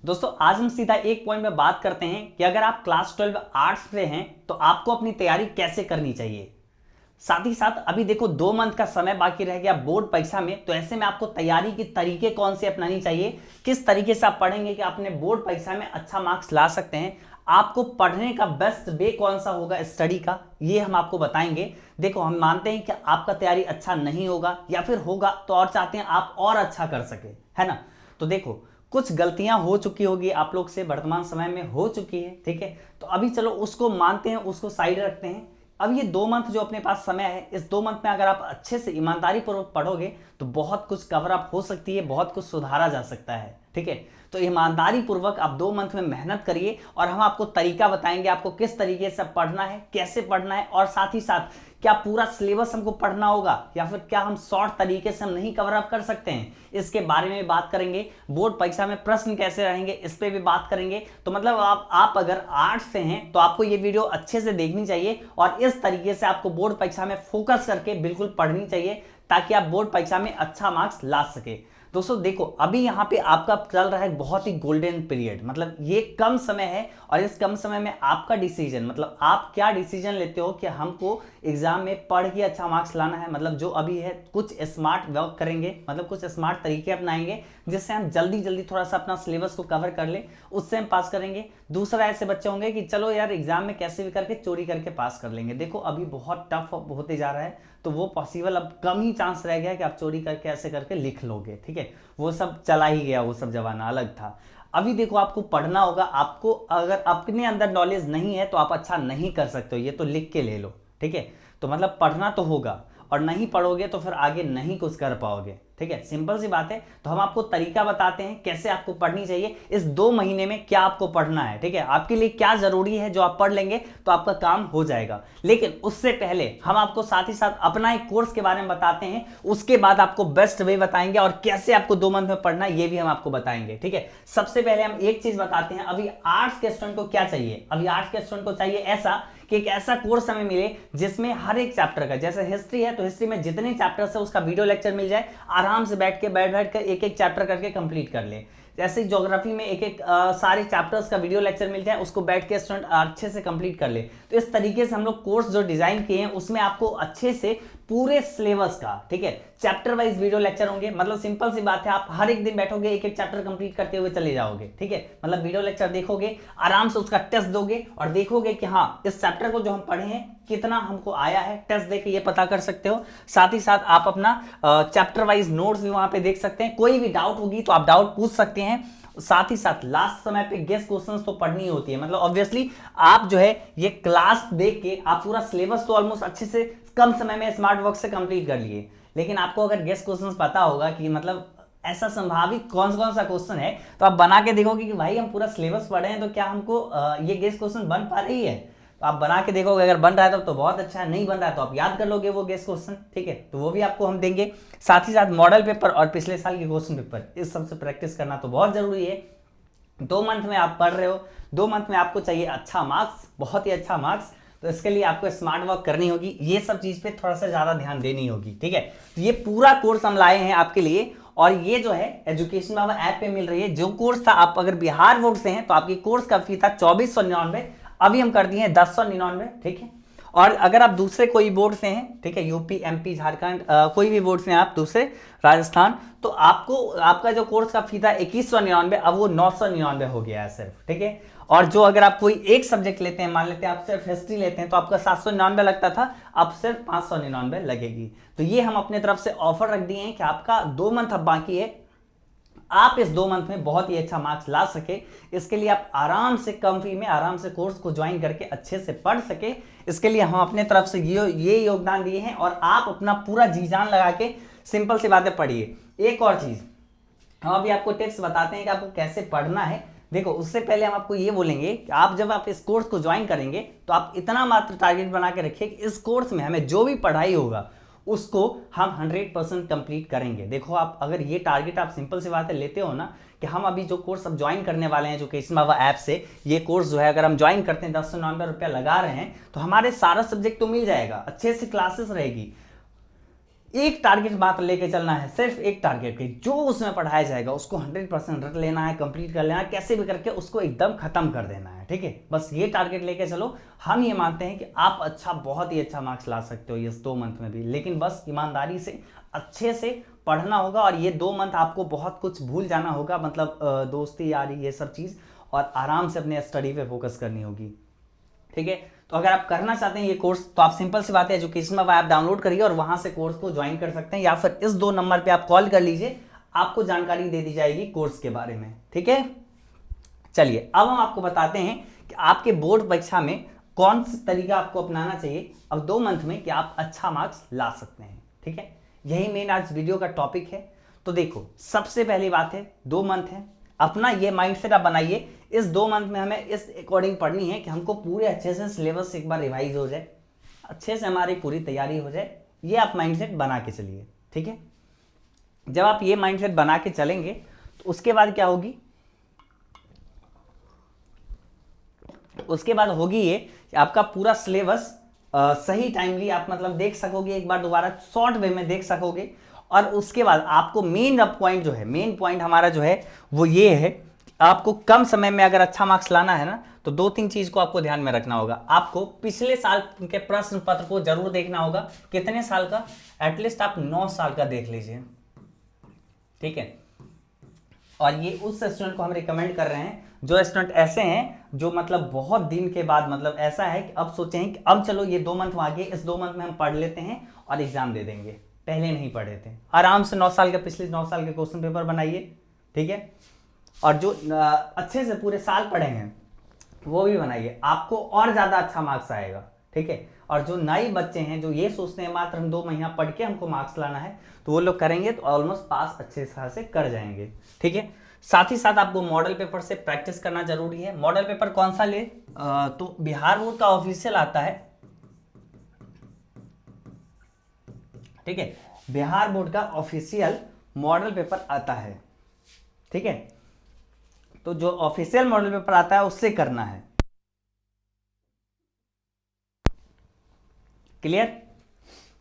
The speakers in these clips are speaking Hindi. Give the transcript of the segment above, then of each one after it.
दोस्तों आज हम सीधा एक पॉइंट में बात करते हैं कि अगर आप क्लास 12 आर्ट्स से हैं तो आपको अपनी तैयारी कैसे करनी चाहिए। साथ ही साथ अभी देखो 2 मंथ का समय बाकी रह गया बोर्ड परीक्षा में, तो ऐसे में आपको तैयारी के तरीके कौन से अपनानी चाहिए, किस तरीके से आप पढ़ेंगे कि अपने बोर्ड परीक्षा में अच्छा मार्क्स ला सकते हैं, आपको पढ़ने का बेस्ट वे कौन सा होगा स्टडी का, ये हम आपको बताएंगे। देखो हम मानते हैं कि आपका तैयारी अच्छा नहीं होगा या फिर होगा तो और चाहते हैं आप और अच्छा कर सके, है ना। तो देखो कुछ गलतियां हो चुकी होगी आप लोग से, वर्तमान समय में हो चुकी है, ठीक है। तो अभी चलो उसको मानते हैं, उसको साइड रखते हैं। अब ये 2 मंथ जो अपने पास समय है, इस 2 मंथ में अगर आप अच्छे से ईमानदारी पूर्वक पढ़ोगे तो बहुत कुछ कवर अप हो सकती है, बहुत कुछ सुधारा जा सकता है, ठीक है। तो ईमानदारी पूर्वक आप 2 मंथ में मेहनत करिए और हम आपको तरीका बताएंगे आपको किस तरीके से पढ़ना है, कैसे पढ़ना है, और साथ ही साथ क्या पूरा सिलेबस हमको पढ़ना होगा या फिर क्या हम शॉर्ट तरीके से हम नहीं कवर अप कर सकते हैं, इसके बारे में बात करेंगे। बोर्ड परीक्षा में प्रश्न कैसे रहेंगे इस पे भी बात करेंगे। तो मतलब आप अगर आर्ट्स से हैं तो आपको ये वीडियो अच्छे से देखनी चाहिए और इस तरीके से आपको बोर्ड परीक्षा में फोकस करके बिल्कुल पढ़नी चाहिए ताकि आप बोर्ड परीक्षा में अच्छा मार्क्स ला सके। दोस्तों देखो अभी यहाँ पे आपका चल रहा है बहुत ही गोल्डन पीरियड, मतलब ये कम समय है और इस कम समय में आपका डिसीजन, मतलब आप क्या डिसीजन लेते हो कि हमको एग्जाम में पढ़ के अच्छा मार्क्स लाना है। मतलब जो अभी है कुछ स्मार्ट वर्क करेंगे, मतलब कुछ स्मार्ट तरीके अपनाएंगे जिससे हम जल्दी जल्दी थोड़ा सा अपना सिलेबस को कवर कर ले, उससे हम पास करेंगे। दूसरा ऐसे बच्चे होंगे कि चलो यार एग्जाम में कैसे भी करके चोरी करके पास कर लेंगे। देखो अभी बहुत टफ होते जा रहा है तो वो पॉसिबल अब कम ही चांस रह गया कि आप चोरी करके ऐसे करके लिख लोगे, ठीक है। वो सब चला ही गया, वो सब जमाना अलग था। अभी देखो आपको पढ़ना होगा, आपको अगर अपने अंदर नॉलेज नहीं है तो आप अच्छा नहीं कर सकते हो, ये तो लिख के ले लो, ठीक है। तो मतलब पढ़ना तो होगा और नहीं पढ़ोगे तो फिर आगे नहीं कुछ कर पाओगे, ठीक है। सिंपल सी बात है। तो हम आपको तरीका बताते हैं कैसे आपको पढ़नी चाहिए, इस 2 महीने में क्या आपको पढ़ना है, ठीक है। आपके लिए क्या जरूरी है जो आप पढ़ लेंगे तो आपका काम हो जाएगा। लेकिन उससे पहले हम आपको साथ ही साथ अपना एक कोर्स के बारे में बताते हैं, उसके बाद आपको बेस्ट वे बताएंगे और कैसे आपको 2 मंथ में पढ़ना है ये भी हम आपको बताएंगे, ठीक है। सबसे पहले हम एक चीज बताते हैं, अभी आर्ट्स के स्टूडेंट को क्या चाहिए। अभी आर्ट्स के स्टूडेंट को चाहिए ऐसा कि एक ऐसा कोर्स हमें मिले जिसमें हर एक चैप्टर का, जैसे हिस्ट्री है तो हिस्ट्री में जितने चैप्टर्स है उसका वीडियो लेक्चर मिल जाए, आराम से बैठ कर एक एक चैप्टर करके कंप्लीट कर ले। जैसे ज्योग्राफी में एक एक सारे चैप्टर्स का वीडियो लेक्चर मिल जाए, उसको बैठ के स्टूडेंट अच्छे से कंप्लीट कर ले। तो इस तरीके से हम लोग कोर्स जो डिजाइन किए हैं उसमें आपको अच्छे से पूरे सिलेबस का, ठीक है, चैप्टर वाइज वीडियो लेक्चर होंगे। मतलब सिंपल सी बात है, आप हर एक दिन बैठोगे एक एक चैप्टर कंप्लीट करते हुए चले जाओगे, ठीक है। मतलब वीडियो लेक्चर देखोगे, आराम से उसका टेस्ट दोगे और देखोगे कि हाँ इस चैप्टर को जो हम पढ़े हैं कितना हमको आया है, टेस्ट देके ये पता कर सकते हो। साथ ही साथ आप अपना चैप्टर वाइज नोट्स भी वहां पे देख सकते हैं, कोई भी डाउट होगी तो आप डाउट पूछ सकते हैं। साथ ही साथ लास्ट समय पे गेस्ट क्वेश्चंस तो पढ़नी होती है। मतलब ऑब्वियसली आप जो है ये क्लास देख के आप पूरा सिलेबस तो ऑलमोस्ट अच्छे से कम समय में स्मार्ट वर्क से कंप्लीट कर लिए, लेकिन आपको अगर गेस्ट क्वेश्चंस पता होगा कि मतलब ऐसा संभावित कौन सा क्वेश्चन है तो आप बना के देखोगे कि भाई हम पूरा सिलेबस पढ़े हैं तो क्या हमको ये गेस्ट क्वेश्चन बन पा रही है। तो आप बना के देखोगे, अगर बन रहा है तो बहुत अच्छा है, नहीं बन रहा है तो आप याद कर लोगे वो गेस्ट क्वेश्चन, ठीक है। तो वो भी आपको हम देंगे। साथ ही साथ मॉडल पेपर और पिछले साल के क्वेश्चन पेपर, इस सबसे प्रैक्टिस करना तो बहुत जरूरी है। 2 मंथ में आप पढ़ रहे हो, 2 मंथ में आपको चाहिए अच्छा मार्क्स, बहुत ही अच्छा मार्क्स, तो इसके लिए आपको स्मार्ट वर्क करनी होगी, ये सब चीज पे थोड़ा सा ज्यादा ध्यान देनी होगी, ठीक है। तो ये पूरा कोर्स हम लाए हैं आपके लिए और ये जो है एजुकेशन बाबा ऐप पे मिल रही है। जो कोर्स था, आप अगर बिहार बोर्ड से हैं तो आपकी कोर्स का फी था 2499, अभी हम कर दिए हैं 1099, ठीक है। और अगर आप दूसरे कोई बोर्ड से हैं, ठीक है, यूपी एमपी झारखंड कोई भी बोर्ड से हैं आप, दूसरे राजस्थान, तो आपको आपका जो कोर्स का फी था 2199, अब वो 999 हो गया है सिर्फ, ठीक है। और जो अगर आप कोई एक सब्जेक्ट लेते हैं, मान लेते हैं आप सिर्फ हिस्ट्री लेते हैं तो आपका 799 लगता था, अब सिर्फ 599 लगेगी। तो ये हम अपने तरफ से ऑफर रख दिए हैं कि आपका 2 मंथ अब बाकी है, आप इस 2 मंथ में बहुत ही अच्छा मार्क्स ला सके, इसके लिए आप आराम से कम फी में आराम से कोर्स को ज्वाइन करके अच्छे से पढ़ सके, इसके लिए हम अपने तरफ से ये योगदान दिए हैं और आप अपना पूरा जी जान लगा के सिंपल सी बातें पढ़िए। एक और चीज हम अभी आपको टिप्स बताते हैं कि आपको कैसे पढ़ना है। देखो उससे पहले हम आपको ये बोलेंगे कि आप जब आप इस कोर्स को ज्वाइन करेंगे तो आप इतना मात्र टारगेट बना के रखिए कि इस कोर्स में हमें जो भी पढ़ाई होगा उसको हम 100% कंप्लीट करेंगे। देखो आप अगर ये टारगेट आप सिंपल सी बात है लेते हो ना कि हम अभी जो कोर्स अब ज्वाइन करने वाले हैं एजुकेशन बाबा ऐप से, ये कोर्स जो है अगर हम ज्वाइन करते हैं 1099 रुपया लगा रहे हैं तो हमारे सारा सब्जेक्ट तो मिल जाएगा, अच्छे से क्लासेस रहेगी, एक टारगेट मात्र लेके चलना है, सिर्फ एक टारगेट की, जो उसमें पढ़ाया जाएगा उसको 100% रट लेना है, कंप्लीट कर लेना है, कैसे भी करके उसको एकदम खत्म कर देना है, ठीक है। बस ये टारगेट लेके चलो। हम ये मानते हैं कि आप अच्छा, बहुत ही अच्छा मार्क्स ला सकते हो इस 2 मंथ में भी, लेकिन बस ईमानदारी से अच्छे से पढ़ना होगा। और ये 2 मंथ आपको बहुत कुछ भूल जाना होगा, मतलब दोस्ती यारी ये सब चीज़, और आराम से अपने स्टडी पे फोकस करनी होगी, ठीक है। तो अगर आप करना चाहते हैं ये कोर्स, तो आप सिंपल सी बात है एजुकेशन हब ऐप डाउनलोड करिए और वहां से कोर्स को ज्वाइन कर सकते हैं, या फिर इस 2 नंबर पे आप कॉल कर लीजिए, आपको जानकारी दे दी जाएगी कोर्स के बारे में, ठीक है। चलिए अब हम आपको बताते हैं कि आपके बोर्ड परीक्षा में कौन सा तरीका आपको अपनाना चाहिए अब 2 मंथ में कि आप अच्छा मार्क्स ला सकते हैं, ठीक है। यही मेन आज वीडियो का टॉपिक है। तो देखो, सबसे पहली बात है 2 मंथ है, अपना ये माइंडसेट आप बनाइए, इस 2 मंथ में हमें इस अकॉर्डिंग पढ़नी है कि हमको पूरे अच्छे से सिलेबस एक बार रिवाइज हो जाए, अच्छे से हमारी पूरी तैयारी हो जाए। ये आप माइंडसेट बना के चलिए, ठीक है। जब आप ये माइंडसेट बना के चलेंगे तो उसके बाद क्या होगी, उसके बाद होगी ये कि आपका पूरा सिलेबस सही टाइमली आप मतलब देख सकोगे, एक बार दोबारा शॉर्ट वे में देख सकोगे। और उसके बाद आपको मेन पॉइंट जो है, मेन पॉइंट हमारा जो है वो ये है, आपको कम समय में अगर अच्छा मार्क्स लाना है ना, तो 2-3 चीज को आपको ध्यान में रखना होगा। आपको पिछले साल के प्रश्न पत्र को जरूर देखना होगा। कितने साल का? एटलीस्ट आप 9 साल का देख लीजिए, ठीक है। और ये उस स्टूडेंट को हम रिकमेंड कर रहे हैं जो स्टूडेंट ऐसे हैं जो मतलब बहुत दिन के बाद, मतलब ऐसा है कि अब सोचे हैं कि अब चलो ये 2 मंथ आगे, इस 2 मंथ में हम पढ़ लेते हैं और एग्जाम दे देंगे। पहले नहीं पढ़े थे, आराम से 9 साल के, पिछले 9 साल के क्वेश्चन पेपर बनाइए, ठीक है। और जो अच्छे से पूरे साल पढ़े हैं वो भी बनाइए, आपको और ज्यादा अच्छा मार्क्स आएगा, ठीक है। और जो नए बच्चे हैं जो ये सोचते हैं मात्र हम 2 महीना पढ़ के हमको मार्क्स लाना है, तो वो लोग करेंगे तो ऑलमोस्ट पास अच्छे तरह से कर जाएंगे, ठीक है। साथ ही साथ आपको मॉडल पेपर से प्रैक्टिस करना जरूरी है। मॉडल पेपर कौन सा ले, तो बिहार बोर्ड का ऑफिशियल आता है, ठीक है। बिहार बोर्ड का ऑफिशियल मॉडल पेपर आता है, ठीक है। तो जो ऑफिशियल मॉडल पेपर आता है उससे करना है, क्लियर।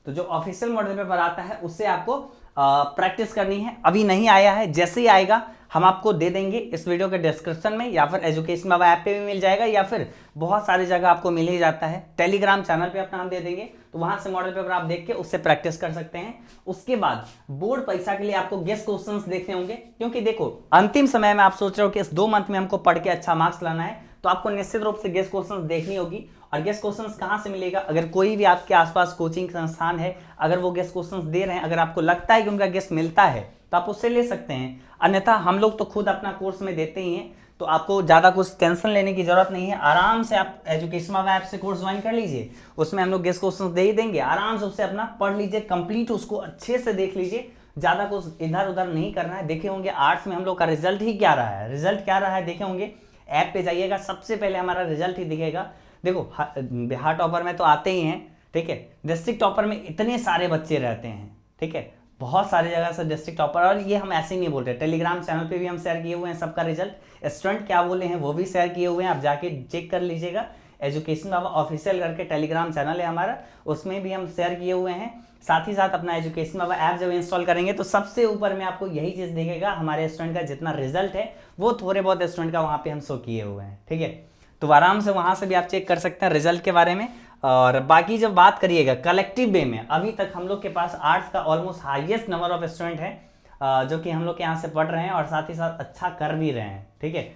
तो जो ऑफिशियल मॉडल पेपर आता है उससे आपको प्रैक्टिस करनी है। अभी नहीं आया है, जैसे ही आएगा हम आपको दे देंगे इस वीडियो के डिस्क्रिप्शन में, या फिर एजुकेशन हब ऐप पे भी मिल जाएगा, या फिर बहुत सारी जगह आपको मिल ही जाता है। टेलीग्राम चैनल पे अपना नाम दे देंगे, तो वहां से मॉडल पेपर आप देख के उससे प्रैक्टिस कर सकते हैं। उसके बाद बोर्ड परीक्षा के लिए आपको गेस्ट क्वेश्चंस देखने होंगे, क्योंकि देखो अंतिम समय में आप सोच रहे हो कि इस 2 मंथ में हमको पढ़ के अच्छा मार्क्स लाना है, तो आपको निश्चित रूप से गेस्ट क्वेश्चंस देखनी होगी। और गेस्ट क्वेश्चंस कहां से मिलेगा, अगर कोई भी आपके आसपास कोचिंग संस्थान है, अगर वो गेस्ट क्वेश्चंस दे रहे हैं, अगर आपको लगता है कि उनका गेस्ट मिलता है, तो आप उससे ले सकते हैं। अन्यथा हम लोग तो खुद अपना कोर्स में देते ही हैं, तो आपको ज़्यादा कुछ टेंशन लेने की जरूरत नहीं है। आराम से आप एजुकेशन हब ऐप से कोर्स ज्वाइन कर लीजिए, उसमें हम लोग गेस्ट क्वेश्चंस दे ही देंगे, आराम से उससे अपना पढ़ लीजिए, कंप्लीट उसको अच्छे से देख लीजिए। ज़्यादा कुछ इधर उधर नहीं करना है। देखे होंगे आर्ट्स में हम लोग का रिजल्ट ही क्या रहा है, रिजल्ट क्या रहा है देखे होंगे, ऐप पे जाइएगा सबसे पहले हमारा रिजल्ट ही दिखेगा। देखो बिहार टॉपर में तो आते ही हैं, ठीक है। डिस्ट्रिक्ट टॉपर में इतने सारे बच्चे रहते हैं, ठीक है, बहुत सारी जगह से डिस्ट्रिक्ट टॉपर। और ये हम ऐसे ही नहीं बोल रहे, टेलीग्राम चैनल पे भी हम शेयर किए हुए हैं सबका रिजल्ट, स्टूडेंट क्या बोले हैं वो भी शेयर किए हुए हैं, आप जाके चेक कर लीजिएगा। एजुकेशन हब ऑफिशियल करके टेलीग्राम चैनल है हमारा, उसमें भी हम शेयर किए हुए हैं। साथ ही साथ अपना एजुकेशन हब ऐप जब इंस्टॉल करेंगे तो सबसे ऊपर में आपको यही चीज़ दिखेगा, हमारे स्टूडेंट का जितना रिजल्ट है वो थोड़े बहुत स्टूडेंट का वहाँ पे हम शो किए हुए हैं, ठीक है। तो आराम से वहाँ से भी आप चेक कर सकते हैं रिजल्ट के बारे में। और बाकी जब बात करिएगा कलेक्टिव वे में, अभी तक हम लोग के पास आर्ट्स का almost highest number of student है जो कि हम लोग के यहाँ से पढ़ रहे हैं और साथ ही साथ अच्छा कर भी रहे हैं, ठीक है।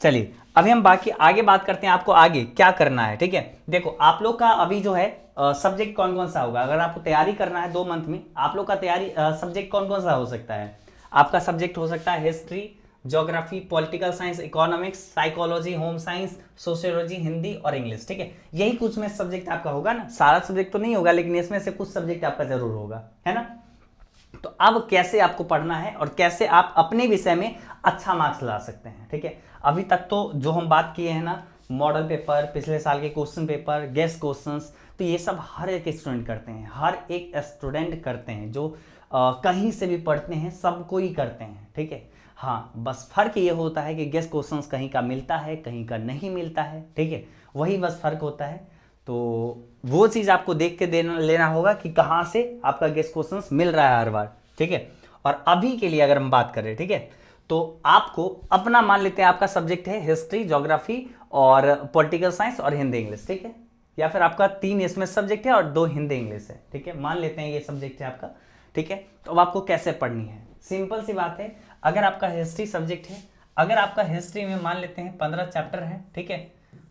चलिए अभी हम बाकी आगे बात करते हैं, आपको आगे क्या करना है, ठीक है। देखो आप लोग का अभी जो है सब्जेक्ट कौन कौन सा होगा, अगर आपको तैयारी करना है 2 मंथ में, आप लोग का तैयारी सब्जेक्ट कौन कौन सा हो सकता है। आपका सब्जेक्ट हो सकता है history, geography, political science, economics, psychology, home science, sociology, Hindi और इंग्लिश, ठीक है। यही कुछ में सब्जेक्ट आपका होगा ना, सारा सब्जेक्ट तो नहीं होगा लेकिन इसमें से कुछ सब्जेक्ट आपका जरूर होगा, है ना। तो अब कैसे आपको पढ़ना है और कैसे आप अपने विषय में अच्छा मार्क्स ला सकते हैं, ठीक है। अभी तक तो जो हम बात किए हैं ना, मॉडल पेपर, पिछले साल के क्वेश्चन पेपर, गेस्ट क्वेश्चंस, तो ये सब हर एक स्टूडेंट करते हैं, हर एक स्टूडेंट करते हैं, जो कहीं से भी पढ़ते हैं सब कोई करते हैं, ठीक है। हाँ बस फर्क ये होता है कि गेस्ट क्वेश्चंस कहीं का मिलता है कहीं का नहीं मिलता है, ठीक है, वही बस फर्क होता है। तो वो चीज़ आपको देख के लेना होगा कि कहाँ से आपका गेस्ट क्वेश्चंस मिल रहा है हर बार, ठीक है। और अभी के लिए अगर हम बात करें, ठीक है, तो आपको अपना मान लेते हैं आपका सब्जेक्ट है हिस्ट्री, ज्योग्राफी और पॉलिटिकल साइंस और हिंदी इंग्लिश, ठीक है, या फिर आपका 3 इसमें सब्जेक्ट है और 2 हिंदी इंग्लिश है, ठीक है, मान लेते हैं ये सब्जेक्ट है आपका, ठीक है। तो अब आपको कैसे पढ़नी है, सिंपल सी बात है। अगर आपका हिस्ट्री सब्जेक्ट है, अगर आपका हिस्ट्री में मान लेते हैं 15 चैप्टर है, ठीक है,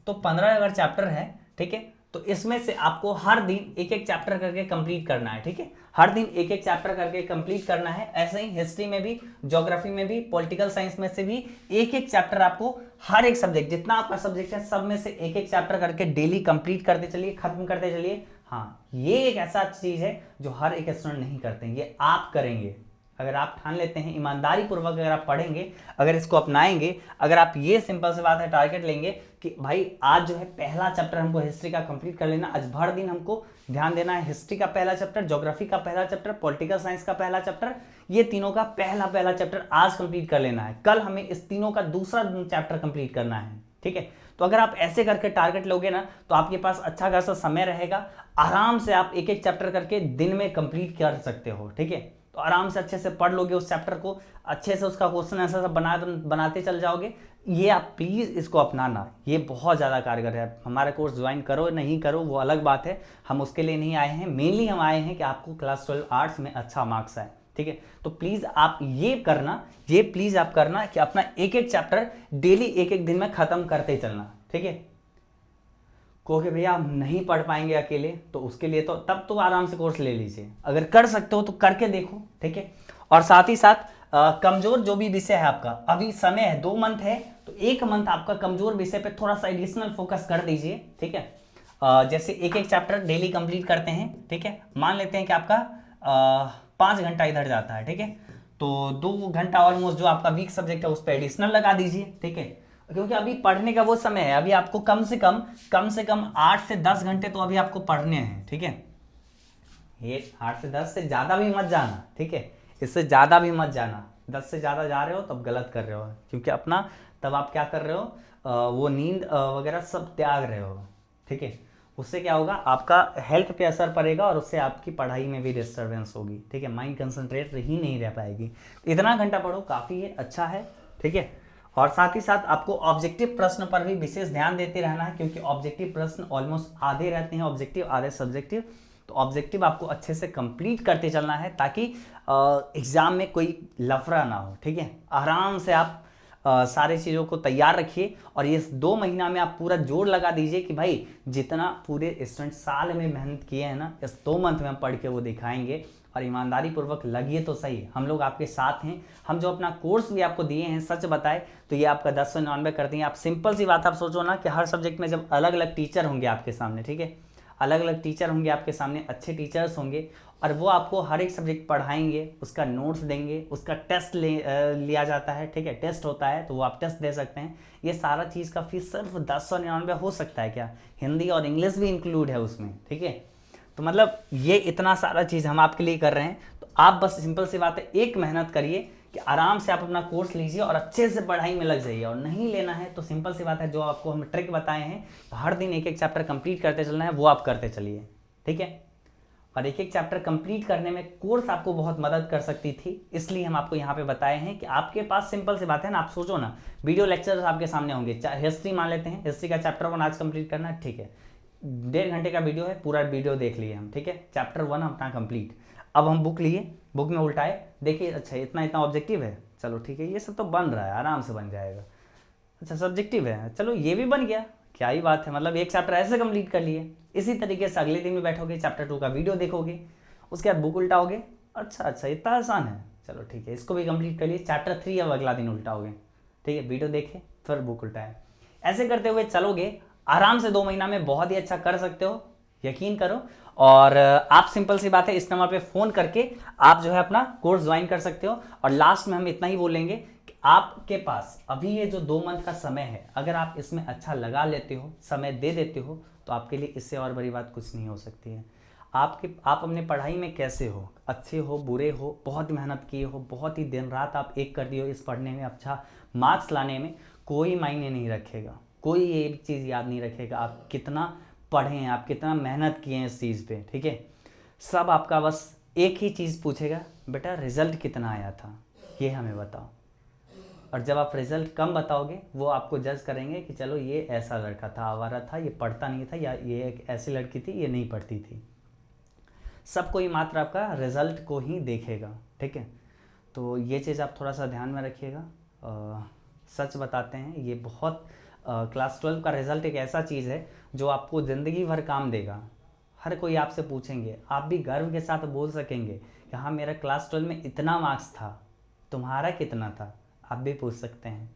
तो 15 अगर चैप्टर है, ठीक है, तो इसमें से आपको हर दिन एक एक चैप्टर करके कंप्लीट करना है, ठीक है, हर दिन एक एक चैप्टर करके कंप्लीट करना है। ऐसे ही हिस्ट्री में भी, ज्योग्राफी में भी, पॉलिटिकल साइंस में से भी एक एक चैप्टर आपको हर एक सब्जेक्ट, जितना आपका सब्जेक्ट है सब में से एक एक चैप्टर करके डेली कंप्लीट करते चलिए, खत्म करते चलिए। हाँ, ये एक ऐसा चीज है जो हर एक स्टूडेंट नहीं करते हैं, ये आप करेंगे। अगर आप ठान लेते हैं, ईमानदारी पूर्वक अगर आप पढ़ेंगे, अगर इसको अपनाएंगे, अगर आप ये सिंपल सी बात है टारगेट लेंगे कि भाई आज जो है पहला चैप्टर हमको हिस्ट्री का कंप्लीट कर लेना, आज भर दिन हमको ध्यान देना है हिस्ट्री का पहला चैप्टर, ज्योग्राफी का पहला चैप्टर, पॉलिटिकल साइंस का पहला चैप्टर, ये तीनों का पहला चैप्टर आज कंप्लीट कर लेना है, कल हमें इस तीनों का दूसरा चैप्टर कंप्लीट करना है, ठीक है। तो अगर आप ऐसे करके टारगेट लोगे ना, तो आपके पास अच्छा खासा समय रहेगा, आराम से आप एक एक चैप्टर करके दिन में कंप्लीट कर सकते हो, ठीक है। तो आराम से अच्छे से पढ़ लोगे उस चैप्टर को, अच्छे से उसका क्वेश्चन आंसर सब बनाते चल जाओगे। ये आप प्लीज़ इसको अपनाना, ये बहुत ज़्यादा कारगर है। हमारा कोर्स ज्वाइन करो नहीं करो वो अलग बात है, हम उसके लिए नहीं आए हैं, मेनली हम आए हैं कि आपको क्लास 12 आर्ट्स में अच्छा मार्क्स आए, ठीक है। तो प्लीज़ आप ये करना, ये प्लीज़ आप करना कि अपना एक एक चैप्टर डेली एक एक दिन में ख़त्म करते चलना, ठीक है। कहोगे भैया हम नहीं पढ़ पाएंगे अकेले, तो उसके लिए तो तब तो आराम से कोर्स ले लीजिए, अगर कर सकते हो तो करके देखो, ठीक है। और साथ ही साथ कमजोर जो भी विषय है आपका, अभी समय है 2 मंथ है, तो 1 मंथ आपका कमजोर विषय पे थोड़ा सा एडिशनल फोकस कर दीजिए, ठीक है। जैसे एक एक चैप्टर डेली कंप्लीट करते हैं, ठीक है, मान लेते हैं कि आपका 5 घंटा इधर जाता है, ठीक है, तो 2 घंटा ऑलमोस्ट जो आपका वीक सब्जेक्ट है उस पर एडिशनल लगा दीजिए, ठीक है। क्योंकि अभी पढ़ने का वो समय है, अभी आपको कम से कम 8 से 10 घंटे तो अभी आपको पढ़ने हैं, ठीक है। ये 8 से 10 से ज़्यादा भी मत जाना, ठीक है, इससे ज़्यादा भी मत जाना। 10 से ज़्यादा जा रहे हो तब गलत कर रहे हो, क्योंकि अपना तब आप क्या कर रहे हो, वो नींद वगैरह सब त्याग रहे हो, ठीक है। उससे क्या होगा, आपका हेल्थ पे असर पड़ेगा और उससे आपकी पढ़ाई में भी डिस्टर्बेंस होगी, ठीक है, माइंड कंसंट्रेट ही नहीं रह पाएगी। इतना घंटा पढ़ो, काफ़ी है, अच्छा है, ठीक है। और साथ ही साथ आपको ऑब्जेक्टिव प्रश्न पर भी विशेष ध्यान देते रहना है, क्योंकि ऑब्जेक्टिव प्रश्न ऑलमोस्ट आधे रहते हैं ऑब्जेक्टिव, आधे सब्जेक्टिव। तो ऑब्जेक्टिव आपको अच्छे से कंप्लीट करते चलना है, ताकि एग्जाम में कोई लफड़ा ना हो, ठीक है। आराम से आप सारी चीज़ों को तैयार रखिए, और ये 2 महीना में आप पूरा जोर लगा दीजिए कि भाई जितना पूरे स्टूडेंट साल में मेहनत किए हैं ना, इस 2 मंथ में हम पढ़ के वो दिखाएंगे। और ईमानदारी पूर्वक लगिए तो सही, हम लोग आपके साथ हैं। हम जो अपना कोर्स भी आपको दिए हैं, सच बताए तो ये आपका 1099 कर दिए। आप सिंपल सी बात आप सोचो ना कि हर सब्जेक्ट में जब अलग अलग टीचर होंगे आपके सामने, ठीक है, अलग अलग टीचर होंगे आपके सामने, अच्छे टीचर्स होंगे, और वो आपको हर एक सब्जेक्ट पढ़ाएंगे, उसका नोट्स देंगे, उसका टेस्ट लिया जाता है, ठीक है, टेस्ट होता है, तो वो आप टेस्ट दे सकते हैं। ये सारा चीज़ का फीस सिर्फ 1099 हो सकता है क्या, हिंदी और इंग्लिश भी इंक्लूड है उसमें, ठीक है। तो मतलब ये इतना सारा चीज़ हम आपके लिए कर रहे हैं, तो आप बस सिंपल सी बात है, एक मेहनत करिए कि आराम से आप अपना कोर्स लीजिए और अच्छे से पढ़ाई में लग जाइए। और नहीं लेना है तो सिंपल सी बात है, जो आपको हम ट्रिक बताए हैं, तो हर दिन एक एक चैप्टर कंप्लीट करते चलना है, वो आप करते चलिए, ठीक है। और एक एक चैप्टर कंप्लीट करने में कोर्स आपको बहुत मदद कर सकती थी, इसलिए हम आपको यहाँ पे बताए हैं कि आपके पास सिंपल सी बात है ना, आप सोचो ना, वीडियो लेक्चर्स आपके सामने होंगे। हिस्ट्री मान लेते हैं, हिस्ट्री का चैप्टर 1 आज कंप्लीट करना है, ठीक है, 1.5 घंटे का वीडियो है, पूरा वीडियो देख लिए हम, ठीक है, चैप्टर 1 अपना कंप्लीट। अब हम बुक लिए, बुक में उल्टाए, देखिए अच्छा इतना इतना ऑब्जेक्टिव है, चलो ठीक है, ये सब तो बन रहा है, आराम से बन जाएगा। अच्छा सब्जेक्टिव है, चलो ये भी बन गया, क्या ही बात है, मतलब एक चैप्टर ऐसे कंप्लीट कर लिए। इसी तरीके से अगले दिन में बैठोगे, चैप्टर 2 का वीडियो देखोगे, उसके बाद बुक उल्टाओगे, अच्छा इतना आसान है, चलो ठीक है, इसको भी कंप्लीट कर लिए। चैप्टर 3 अब अगला दिन उल्टाओगे, ठीक है, वीडियो देखे फिर बुक उल्टाए, ऐसे करते हुए चलोगे, आराम से 2 महीना में बहुत ही अच्छा कर सकते हो, यकीन करो। और आप सिंपल सी बात है, इस नंबर पे फ़ोन करके आप जो है अपना कोर्स ज्वाइन कर सकते हो। और लास्ट में हम इतना ही बोलेंगे कि आपके पास अभी ये जो 2 मंथ का समय है, अगर आप इसमें अच्छा लगा लेते हो, समय दे देते हो, तो आपके लिए इससे और बड़ी बात कुछ नहीं हो सकती है। आप अपने पढ़ाई में कैसे हो, अच्छे हो बुरे हो, बहुत मेहनत किए हो, बहुत ही दिन रात आप एक कर दिए हो इस पढ़ने में, अच्छा मार्क्स लाने में, कोई मायने नहीं रखेगा, कोई ये चीज़ याद नहीं रखेगा आप कितना पढ़े हैं, आप कितना मेहनत किए हैं इस चीज़ पे, ठीक है। सब आपका बस एक ही चीज़ पूछेगा, बेटा रिजल्ट कितना आया था ये हमें बताओ। और जब आप रिजल्ट कम बताओगे वो आपको जज करेंगे कि चलो ये ऐसा लड़का था, आवारा था, ये पढ़ता नहीं था, या ये एक ऐसी लड़की थी ये नहीं पढ़ती थी। सब कोई मात्र आपका रिजल्ट को ही देखेगा, ठीक है। तो ये चीज़ आप थोड़ा सा ध्यान में रखिएगा। सच बताते हैं, ये बहुत क्लास 12 का रिज़ल्ट एक ऐसा चीज़ है जो आपको ज़िंदगी भर काम देगा। हर कोई आपसे पूछेंगे, आप भी गर्व के साथ बोल सकेंगे कि हाँ मेरा क्लास 12 में इतना मार्क्स था, तुम्हारा कितना था, आप भी पूछ सकते हैं,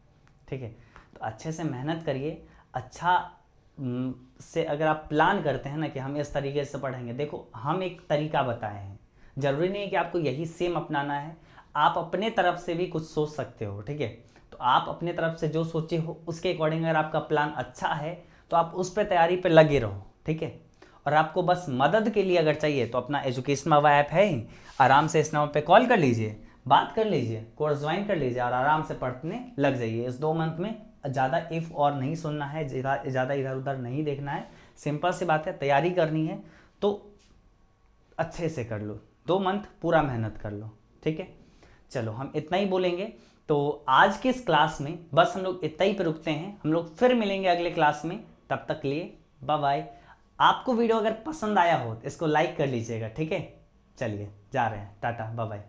ठीक है। तो अच्छे से मेहनत करिए। अच्छा से अगर आप प्लान करते हैं ना कि हम इस तरीके से पढ़ेंगे, देखो हम एक तरीका बताए हैं, ज़रूरी नहीं है कि आपको यही सेम अपनाना है, आप अपने तरफ से भी कुछ सोच सकते हो, ठीक है। तो आप अपने तरफ से जो सोचे हो उसके अकॉर्डिंग अगर आपका प्लान अच्छा है तो आप उस पर तैयारी पे लगे रहो, ठीक है। और आपको बस मदद के लिए अगर चाहिए तो अपना एजुकेशन बाबा ऐप है ही, आराम से इस नंबर पे कॉल कर लीजिए, बात कर लीजिए, कोर्स ज्वाइन कर लीजिए और आराम से पढ़ने लग जाइए। इस 2 मंथ में ज़्यादा इफ़ और नहीं सुनना है, ज़्यादा इधर उधर नहीं देखना है, सिंपल सी बात है, तैयारी करनी है तो अच्छे से कर लो, 2 मंथ पूरा मेहनत कर लो, ठीक है। चलो हम इतना ही बोलेंगे। तो आज के इस क्लास में बस हम लोग इतना ही पे रुकते हैं, हम लोग फिर मिलेंगे अगले क्लास में, तब तक के लिए बाय बाय। आपको वीडियो अगर पसंद आया हो तो इसको लाइक कर लीजिएगा, ठीक है। चलिए जा रहे हैं, टाटा बाय बाय।